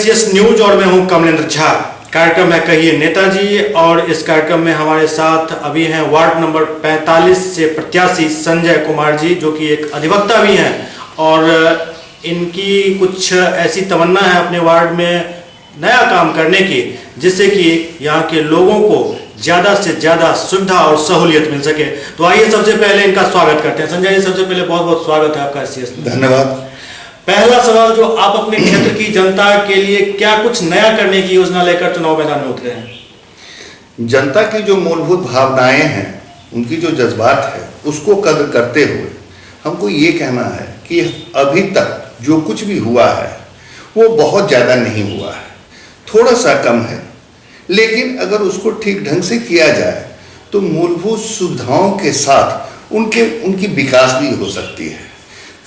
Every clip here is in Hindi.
SCS न्यूज और मैं हूं कमलेंद्र झा। कार्यक्रम है कहिए नेताजी और इस कार्यक्रम में हमारे साथ अभी हैं वार्ड नंबर 45 से प्रत्याशी संजय कुमार जी, जो कि एक अधिवक्ता भी हैं और इनकी कुछ ऐसी तमन्ना है अपने वार्ड में नया काम करने की, जिससे कि यहाँ के लोगों को ज़्यादा से ज़्यादा सुविधा और सहूलियत मिल सके। तो आइए सबसे पहले इनका स्वागत करते हैं। संजय जी, सबसे पहले बहुत बहुत स्वागत है आपका SCS में। धन्यवाद। पहला सवाल, जो आप अपने क्षेत्र की जनता के लिए क्या कुछ नया करने की योजना लेकर चुनाव मैदान में उतरे हैं? जनता की जो मूलभूत भावनाएं हैं, उनकी जो जज्बात है, उसको कदर करते हुए हमको ये कहना है कि अभी तक जो कुछ भी हुआ है वो बहुत ज़्यादा नहीं हुआ है, थोड़ा सा कम है, लेकिन अगर उसको ठीक ढंग से किया जाए तो मूलभूत सुविधाओं के साथ उनकी विकास भी हो सकती है।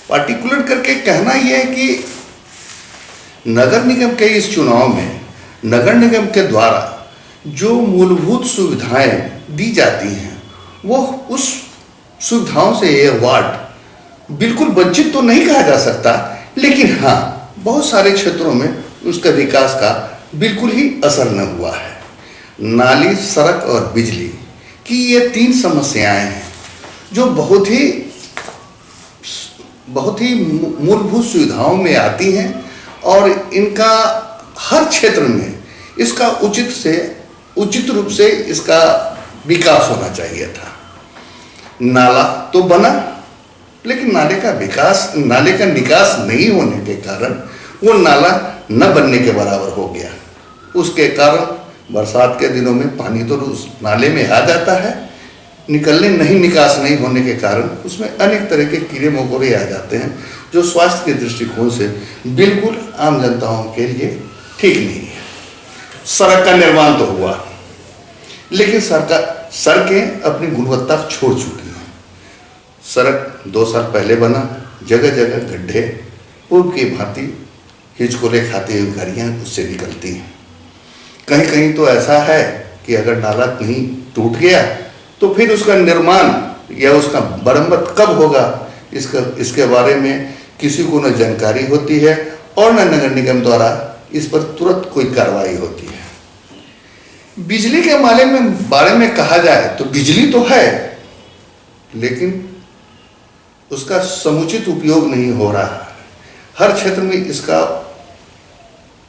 पार्टिकुलर करके कहना यह है कि नगर निगम के इस चुनाव में नगर निगम के द्वारा जो मूलभूत सुविधाएं दी जाती हैं, वो उस सुविधाओं से यह वार्ड बिल्कुल वंचित तो नहीं कहा जा सकता, लेकिन हाँ, बहुत सारे क्षेत्रों में उसका विकास का बिल्कुल ही असर न हुआ है। नाली, सड़क और बिजली की ये तीन समस्याएं हैं जो बहुत ही मूलभूत सुविधाओं में आती हैं और इनका हर क्षेत्र में इसका उचित रूप से इसका विकास होना चाहिए था। नाला तो बना, लेकिन नाले का निकास नहीं होने के कारण वो नाला न बनने के बराबर हो गया। उसके कारण बरसात के दिनों में पानी तो उस नाले में आ जाता है, निकास नहीं होने के कारण उसमें अनेक तरह के कीड़े मकोड़े आ जाते हैं, जो स्वास्थ्य के दृष्टिकोण से बिल्कुल आम जनताओं के लिए ठीक नहीं है। सड़क का निर्माण तो हुआ, लेकिन सड़कें अपनी गुणवत्ता छोड़ चुकी हैं। सड़क 2 साल पहले बना, जगह जगह गड्ढे, पूर्व की भांति हिचकोले खाते हुए गाड़ियाँ उससे निकलती हैं। कहीं कहीं तो ऐसा है कि अगर नाला कहीं टूट गया तो फिर उसका निर्माण या उसका मरम्मत कब होगा, इसके बारे में किसी को न जानकारी होती है और न नगर निगम द्वारा इस पर तुरंत कोई कार्रवाई होती है। बिजली के बारे में कहा जाए तो बिजली तो है, लेकिन उसका समुचित उपयोग नहीं हो रहा है। हर क्षेत्र में इसका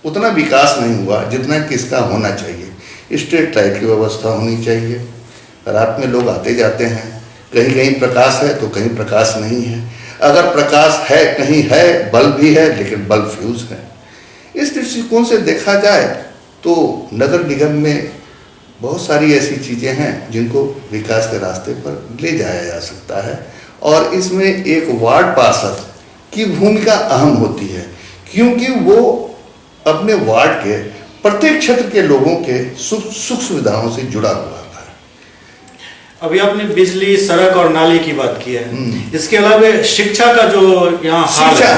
उतना विकास नहीं हुआ जितना कि इसका होना चाहिए। स्ट्रीट लाइट की व्यवस्था होनी चाहिए। रात में लोग आते जाते हैं, कहीं कहीं प्रकाश है तो कहीं प्रकाश नहीं है। अगर प्रकाश है, कहीं है, बल्ब भी है, लेकिन बल्ब फ्यूज है। इस दृष्टिकोण से देखा जाए तो नगर निगम में बहुत सारी ऐसी चीज़ें हैं जिनको विकास के रास्ते पर ले जाया जा सकता है, और इसमें एक वार्ड पार्षद की भूमिका अहम होती है, क्योंकि वो अपने वार्ड के प्रत्येक क्षेत्र के लोगों के सुख सुविधाओं से जुड़ा हुआ था। अभी आपने बिजली, सड़क और नाली की बात की है, इसके अलावा शिक्षा का जो यहाँ हाल है।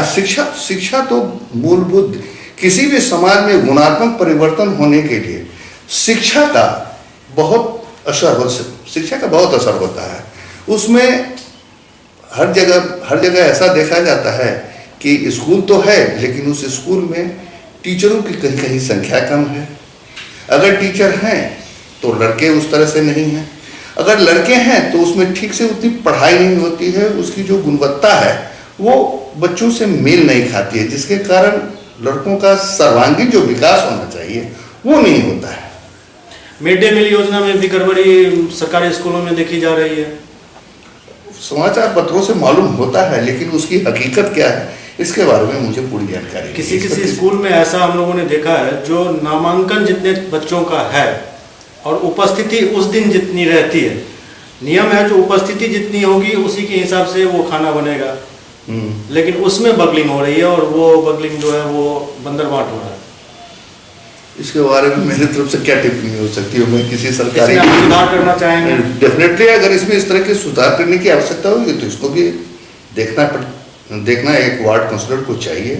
शिक्षा तो मूलभूत, किसी भी समाज में गुणात्मक परिवर्तन होने के लिए शिक्षा का बहुत असर होता है। उसमें हर जगह ऐसा देखा जाता है कि स्कूल तो है, लेकिन उस स्कूल में टीचरों की कहीं संख्या कम है। अगर टीचर हैं तो लड़के उस तरह से नहीं हैं। अगर लड़के हैं तो उसमें ठीक से उतनी पढ़ाई नहीं होती है, उसकी जो गुणवत्ता है वो बच्चों से मेल नहीं खाती है, जिसके कारण लड़कों का सर्वांगीण जो विकास होना चाहिए वो नहीं होता है। मिड डे मील योजना में भी गड़बड़ी सरकारी स्कूलों में देखी जा रही है। समाचार पत्रों से मालूम होता है, लेकिन उसकी हकीकत क्या है इसके बारे में मुझे पूरी जानकारी नहीं। किसी स्कूल में ऐसा हम लोगों ने देखा है, जो नामांकन जितने बच्चों का है और उपस्थिति उस दिन जितनी रहती है, नियम है जो उपस्थिति जितनी होगी उसी के हिसाब से वो खाना बनेगा, लेकिन उसमें बगलिंग हो रही है और वो बगलिंग जो है वो बंदरबाट हो रहा है। इसके बारे में मेरी तरफ से क्या टिप्पणी हो सकती है? मैं किसी सरकारी सुधार करना चाहेंगे? डेफिनेटली अगर इसमें इस तरह के सुधार करने की आवश्यकता होगी तो इसको भी देखना एक वार्ड काउंसलर को चाहिए।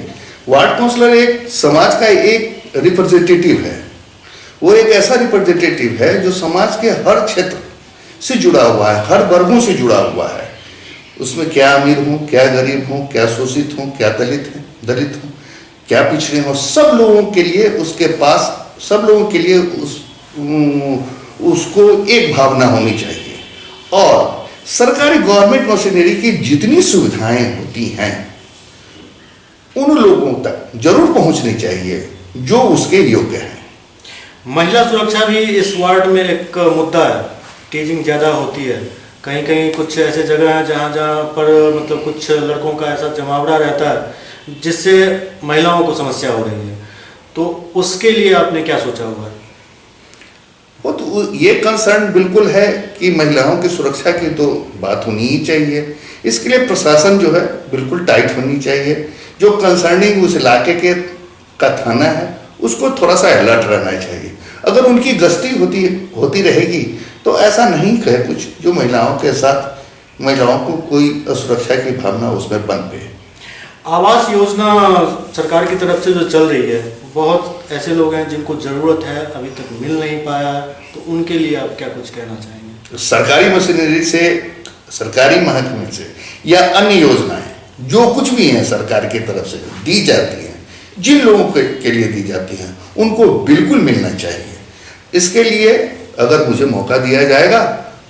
वार्ड काउंसलर एक समाज का एक रिप्रेजेंटेटिव है। वो एक ऐसा रिप्रेजेंटेटिव है जो समाज के हर क्षेत्र से जुड़ा हुआ है, हर वर्गों से जुड़ा हुआ है। उसमें क्या अमीर हो, क्या गरीब हो, क्या शोषित हो, क्या दलित हो, क्या पिछड़े हों, सब लोगों के लिए उसके पास, सब लोगों के लिए उसको एक भावना होनी चाहिए। और सरकारी गवर्नमेंट मशीनरी की जितनी सुविधाएं होती हैं उन लोगों तक जरूर पहुंचनी चाहिए जो उसके योग्य हैं। महिला सुरक्षा भी इस वार्ड में एक मुद्दा है। टीजिंग ज़्यादा होती है, कहीं कहीं कुछ ऐसे जगह हैं जहाँ जहाँ पर मतलब कुछ लड़कों का ऐसा जमावड़ा रहता है जिससे महिलाओं को समस्या हो रही है, तो उसके लिए आपने क्या सोचा हुआ है? वो तो ये कंसर्न बिल्कुल है कि महिलाओं की सुरक्षा की तो बात होनी ही चाहिए। इसके लिए प्रशासन जो है बिल्कुल टाइट होनी चाहिए। जो कंसर्निंग उस इलाके के का थाना है उसको थोड़ा सा अलर्ट रहना चाहिए। अगर उनकी गश्ती होती रहेगी तो ऐसा नहीं है कुछ जो महिलाओं के साथ, महिलाओं को कोई असुरक्षा की भावना उसमें बन पे। आवास योजना सरकार की तरफ से जो चल रही है, बहुत ऐसे लोग हैं जिनको ज़रूरत है, अभी तक मिल नहीं पाया, तो उनके लिए आप क्या कुछ कहना चाहेंगे? सरकारी मशीनरी से, सरकारी महकमे से या अन्य योजनाएं जो कुछ भी हैं सरकार की तरफ से दी जाती हैं, जिन लोगों के लिए दी जाती हैं उनको बिल्कुल मिलना चाहिए। इसके लिए अगर मुझे मौका दिया जाएगा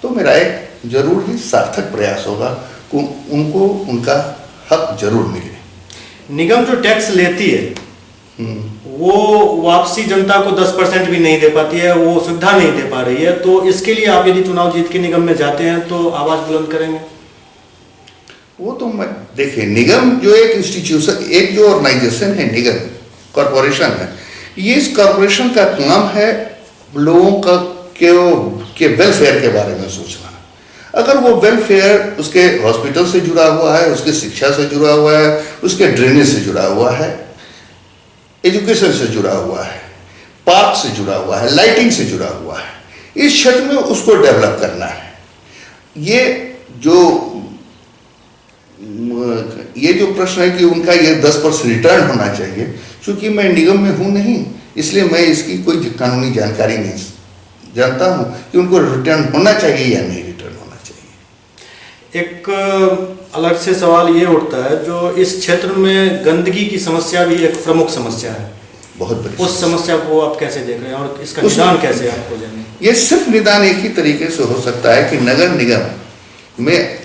तो मेरा एक जरूर ही सार्थक प्रयास होगा कि उनको उनका हक जरूर मिले। निगम जो टैक्स लेती है वो वापसी जनता को 10% भी नहीं दे पाती है, वो सुविधा नहीं दे पा रही है, तो इसके लिए आप यदि चुनाव जीत के निगम में जाते हैं तो आवाज बुलंद करेंगे? वो तो मैं देखिए, निगम जो एक इंस्टीट्यूशन, एक जो ऑर्गेनाइजेशन है, निगम कॉरपोरेशन है, ये इस कॉरपोरेशन का काम है लोगों का के वेलफेयर के बारे में सोचना। अगर वो वेलफेयर उसके हॉस्पिटल से जुड़ा हुआ है, उसके शिक्षा से जुड़ा हुआ है, उसके ड्रेनेज से जुड़ा हुआ है, एजुकेशन से जुड़ा हुआ है, पार्क से जुड़ा हुआ है, लाइटिंग से जुड़ा हुआ है, इस क्षेत्र में उसको डेवलप करना है। ये जो प्रश्न है कि उनका ये 10% रिटर्न होना चाहिए, क्योंकि मैं निगम में हूँ नहीं, इसलिए मैं इसकी कोई कानूनी जानकारी नहीं जानता हूँ कि उनको रिटर्न होना चाहिए या नहीं रिटर्न होना चाहिए। एक अलग से सवाल ये उठता है, जो इस क्षेत्र में गंदगी की समस्या भी एक प्रमुख समस्या है, बहुत बड़ी। उस समस्या को आप कैसे देख रहे हैं और इसका निदान कैसे आप हो जाएंगे? ये सिर्फ निदान एक ही तरीके से हो सकता है कि नगर निगम में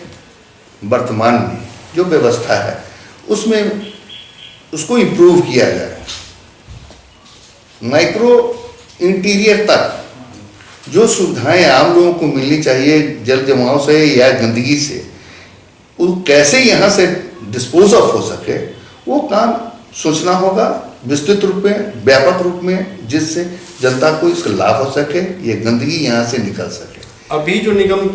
वर्तमान में जो व्यवस्था है उसमें उसको इम्प्रूव किया जाए। माइक्रो इंटीरियर तक जो सुविधाएं आम लोगों को मिलनी चाहिए जल जमाव से या गंदगी से, वो कैसे यहाँ से डिस्पोज ऑफ हो सके, वो काम सोचना होगा विस्तृत रूप में, व्यापक रूप में, जिससे जनता को इसका लाभ हो सके, ये गंदगी यहाँ से निकल सके। अभी जो निगम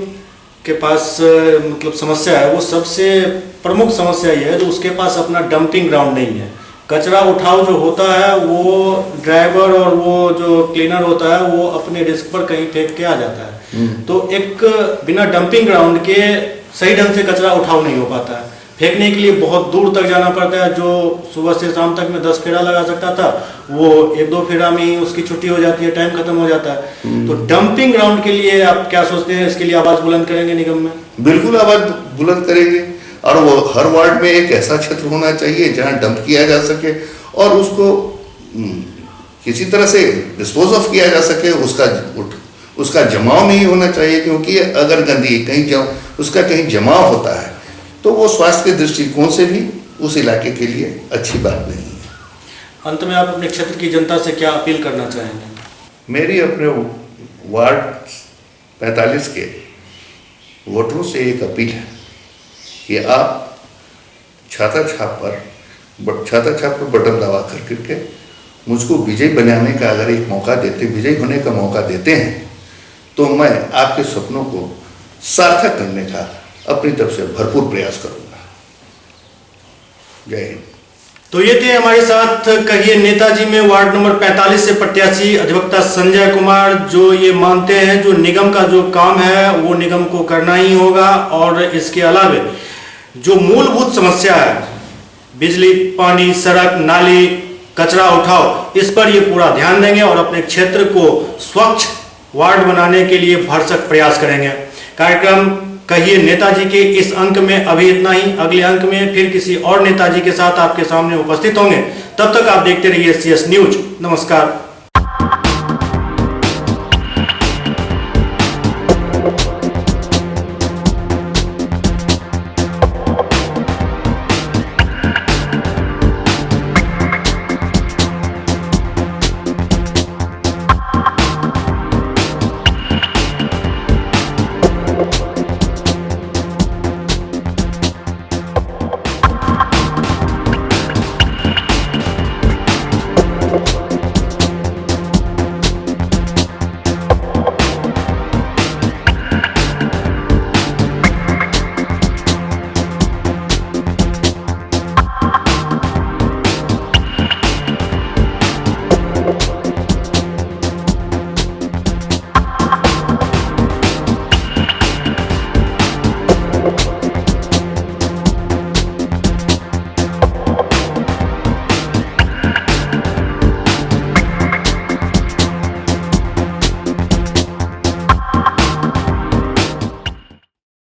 के पास मतलब समस्या है, वो सबसे प्रमुख समस्या ये है जो उसके पास अपना डंपिंग ग्राउंड नहीं है। कचरा उठाव जो होता है वो ड्राइवर और वो जो क्लीनर होता है वो अपने रिस्क पर कहीं फेंक के आ जाता है, तो एक बिना डंपिंग ग्राउंड के सही ढंग से कचरा उठाव नहीं हो पाता है। फेंकने के लिए बहुत दूर तक जाना पड़ता है, जो सुबह से शाम तक में 10 फेरा लगा सकता था वो 1-2 फेरा में ही उसकी छुट्टी हो जाती है, टाइम खत्म हो जाता है। तो डंपिंग ग्राउंड के लिए आप क्या सोचते हैं? इसके लिए आवाज बुलंद करेंगे निगम में? बिल्कुल आवाज बुलंद करेंगे, और वो हर वार्ड में एक ऐसा क्षेत्र होना चाहिए जहां डंप किया जा सके और उसको किसी तरह से डिस्पोज ऑफ किया जा सके। उसका जमाव नहीं होना चाहिए, क्योंकि अगर गंदगी उसका कहीं जमाव होता है तो वो स्वास्थ्य के दृष्टिकोण से भी उस इलाके के लिए अच्छी बात नहीं है। अंत में आप अपने क्षेत्र की जनता से क्या अपील करना चाहेंगे? मेरी अपने वार्ड 45 के वोटरों से एक अपील है कि आप छाता छाप पर बटन दबा करके मुझको विजयी बनाने का अगर एक मौका देते, विजयी होने का मौका देते हैं, तो मैं आपके सपनों को सार्थक करने का अपनी तरफ से भरपूर प्रयास करूंगा। जय हिंद। तो ये थे हमारे साथ कहिए नेताजी में वार्ड नंबर 45 से प्रत्याशी अधिवक्ता संजय कुमार, जो ये मानते हैं जो निगम का जो काम है वो निगम को करना ही होगा, और इसके अलावे जो मूलभूत समस्या है बिजली, पानी, सड़क, नाली, कचरा उठाओ, इस पर ये पूरा ध्यान देंगे और अपने क्षेत्र को स्वच्छ वार्ड बनाने के लिए भरसक प्रयास करेंगे। कार्यक्रम कहिए नेताजी के इस अंक में अभी इतना ही। अगले अंक में फिर किसी और नेताजी के साथ आपके सामने उपस्थित होंगे। तब तक आप देखते रहिए CS न्यूज। नमस्कार।